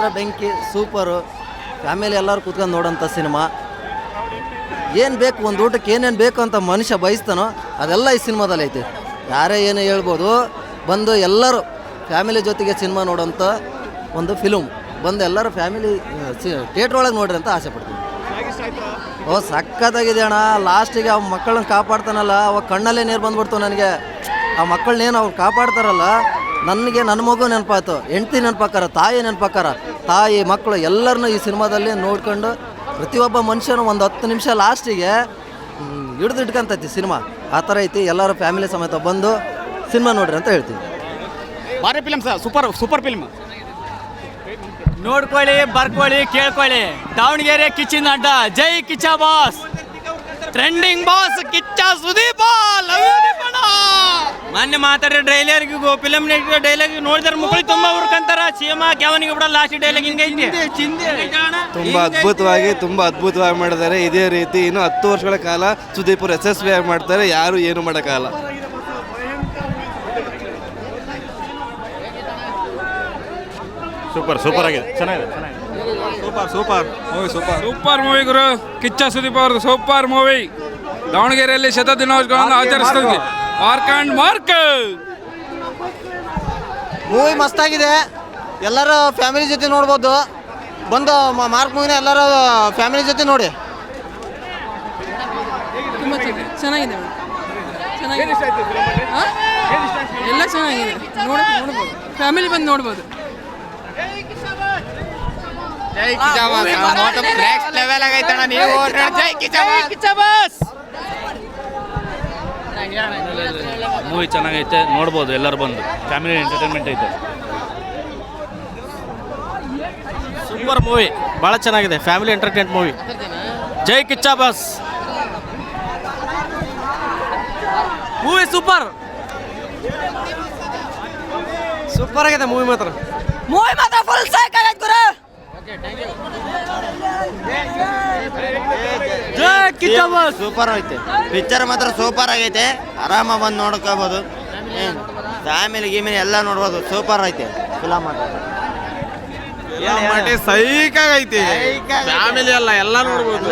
ಮಾತ್ರ ಬೆಂಕಿ, super. Family ಎಲ್ಲರೂ ಕೂತ್ಕೊಂಡು ನೋಡೋಂಥ ಸಿನಿಮಾ. ಏನು ಬೇಕು, ಒಂದು ಊಟಕ್ಕೆ ಏನೇನು ಬೇಕು ಅಂತ ಮನುಷ್ಯ ಬಯಸ್ತಾನೋ ಅದೆಲ್ಲ ಈ ಸಿನಿಮಾದಲ್ಲಿ ಐತೆ. ಯಾರೇ ಏನೇ ಹೇಳ್ಬೋದು, ಬಂದು ಎಲ್ಲರೂ ಫ್ಯಾಮಿಲಿ ಜೊತೆಗೆ ಸಿನಿಮಾ ನೋಡೋಂಥ ಒಂದು ಫಿಲ್ಮ್. ಬಂದು ಎಲ್ಲರೂ ಫ್ಯಾಮಿಲಿ ಥಿಯೇಟ್ರ್ ಒಳಗೆ ನೋಡ್ರಿ ಅಂತ ಆಸೆ ಪಡ್ತೀನಿ. ಸಖತ್ತಾಗಿದೆ ಅಣ್ಣ. ಲಾಸ್ಟಿಗೆ ಅವ್ ಮಕ್ಕಳನ್ನ ಕಾಪಾಡ್ತಾನಲ್ಲ, ಅವಾಗ ಕಣ್ಣಲ್ಲೇ ನೀರು ಬಂದ್ಬಿಡ್ತು ನನಗೆ. ಆ ಮಕ್ಕಳನ್ನೇನು ಅವ್ರು ಕಾಪಾಡ್ತಾರಲ್ಲ, ನನಗೆ ನನ್ನ ಮಗು ನೆನಪಾಯ್ತು, ಹೆಂಡ್ತಿ ನೆನಪಾಕಾರ, ತಾಯಿ ನೆನಪಾಕಾರ. ತಾಯಿ ಮಕ್ಕಳು ಎಲ್ಲರನ್ನೂ ಈ ಸಿನಿಮಾದಲ್ಲಿ ನೋಡ್ಕೊಂಡು ಪ್ರತಿಯೊಬ್ಬ ಮನುಷ್ಯನು ಒಂದು 10 ನಿಮಿಷ ಲಾಸ್ಟಿಗೆ ಹಿಡಿದಿಟ್ಕೊಂತೈತಿ ಸಿನಿಮಾ. ಆ ಥರ ಐತಿ. ಎಲ್ಲರೂ ಫ್ಯಾಮಿಲಿ ಸಮೇತ ಬಂದು ಸಿನಿಮಾ ನೋಡ್ರಿ ಅಂತ ಹೇಳ್ತೀನಿ. ಭಾರಿ ಫಿಲ್ಮ್ ಸರ್, ಸೂಪರ್ ಫಿಲ್ಮ್. ನೋಡ್ಕೊಳ್ಳಿ, ಬರ್ಕೊಳ್ಳಿ, ಕೇಳ್ಕೊಳ್ಳಿ. ದಾವಣಗೆರೆ ಕಿಚ್ಚಿನ ಅಡ್ಡ. ಜೈ Kichcha boss, trending boss Kichcha Sudeep. ಮೊನ್ನೆ ಮಾತಾಡಿರೋ ಡೈಲಾಗಿಗೂ ಫಿಲಮ್ ಡೈಲಾಗ್ ನೋಡಿದ್ರೆ ಮುಖಳಿ ತುಂಬಾ ಹುರ್ಕಂತಾರ. ಸಿಎಂ ಕ್ಯಾವನಿಗೆ ಬಿಡ ಲಾಸ್ಟ್ ಡೈಲಾಗ್ ಹಿಂಗೈತಿ. ತುಂಬಾ ಅದ್ಭುತವಾಗಿ ಮಾಡಿದ್ದಾರೆ. ಇದೇ ರೀತಿ ಇನ್ನು 10 ವರ್ಷಗಳ ಕಾಲ ಸುದೀಪ್ ಅವರು ಯಶಸ್ವಿಯಾಗಿ ಮಾಡ್ತಾರೆ. ಯಾರು ಏನು ಮಾಡೋಕ್ಕಾಗಲ್ಲ. ಸೂಪರ್ ಆಗಿದೆ, ಚೆನ್ನಾಗಿದೆ. ಸೂಪರ್ ಮೂವಿ ಗುರು. ಕಿಚ್ಚ ಸುದೀಪ್ ಅವ್ರದ್ದು ಸೂಪರ್ ಮೂವಿ. ದಾವಣಗೆರೆಯಲ್ಲಿ ಶತದಿನೋತ್ಸವವನ್ನು ಆಚರಿಸ್ತೀವಿ. ಮಾರ್ಕ್ ಮೂವಿ ಮಸ್ತಾಗಿದೆ. ಎಲ್ಲರೂ ಫ್ಯಾಮಿಲಿ ಜೊತೆ ನೋಡ್ಬೋದು. ಬಂದು ಮಾರ್ಕ್ ಮೂವಿನ ಎಲ್ಲರೂ ಫ್ಯಾಮಿಲಿ ಜೊತೆ ನೋಡಿ. ತುಂಬ ಚೆನ್ನಾಗಿದೆ. ಎಲ್ಲ ಚೆನ್ನಾಗಿದೆ. ನೋಡ್ಬೋದು, ಫ್ಯಾಮಿಲಿ ಬಂದು ನೋಡ್ಬೋದು. ಮೂವಿ ಚೆನ್ನಾಗೈತೆ, ನೋಡ್ಬೋದು ಎಲ್ಲರೂ ಬಂದು. ಫ್ಯಾಮಿಲಿ ಎಂಟರ್ಟೈನ್ಮೆಂಟ್ ಐತೆ. ಸೂಪರ್ ಮೂವಿ, ಭಾಳ ಚೆನ್ನಾಗಿದೆ. Family entertainment movie. ಜೈ ಕಿಚ್ಚ ಬಾಸ್. ಮೂವಿ ಸೂಪರ್ ಆಗಿದೆ. ಮೂವಿ ಮಾತ್ರ ಫುಲ್ ಸಾಕಾಗೈತೆ ಗುರು. ಜೈ ಕಿಚ್ಚ ಬಾಸ್. ಸೂಪರ್ ಐತೆ ಪಿಕ್ಚರ್, ಮಾತ್ರ ಸೂಪರ್ ಆಗೈತೆ. ಆರಾಮಾಗಿ ಬಂದು ನೋಡ್ಕೋಬೋದು. ಫ್ಯಾಮಿಲಿ ಗೀಮಿಲಿ ಎಲ್ಲ ನೋಡ್ಬೋದು. ಸೂಪರ್ ಐತೆ ಫಿಲಮ್ ಮಾತ್ರ. ಸೈಕಾಗೈತಿ. ಫ್ಯಾಮಿಲಿ ಎಲ್ಲ ನೋಡ್ಬೋದು.